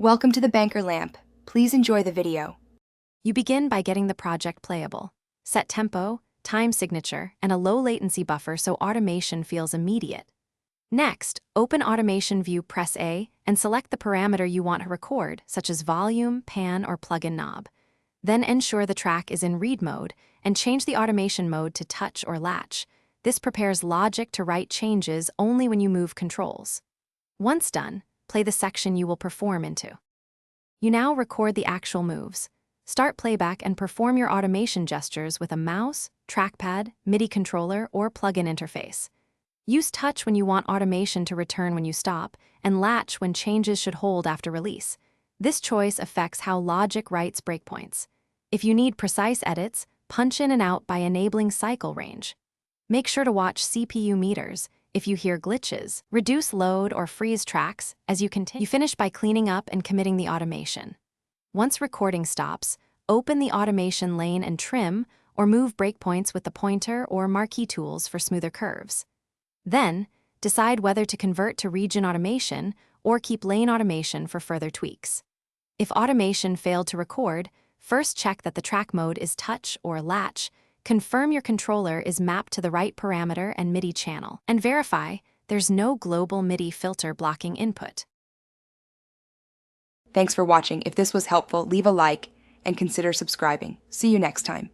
Welcome to the Banker Lamp. Please enjoy the video. You begin by getting the project playable. Set tempo, time signature, and a low latency buffer so automation feels immediate. Next, open Automation View, press A, and select the parameter you want to record, such as volume, pan, or plugin knob. Then ensure the track is in read mode, and change the automation mode to touch or latch. This prepares logic to write changes only when you move controls. Once done, play the section you will perform into. You now record the actual moves. Start playback and perform your automation gestures with a mouse, trackpad, MIDI controller, or plugin interface. Use touch when you want automation to return when you stop, and latch when changes should hold after release. This choice affects how logic writes breakpoints. If you need precise edits, punch in and out by enabling cycle range. Make sure to watch CPU meters. If you hear glitches, reduce load or freeze tracks as you continue. You finish by cleaning up and committing the automation. Once recording stops, open the automation lane and trim or move breakpoints with the pointer or marquee tools for smoother curves. Then, decide whether to convert to region automation or keep lane automation for further tweaks. If automation failed to record, first check that the track mode is touch or latch, confirm your controller is mapped to the right parameter and MIDI channel, and verify there's no global MIDI filter blocking input. Thanks for watching. If this was helpful, leave a like and consider subscribing. See you next time.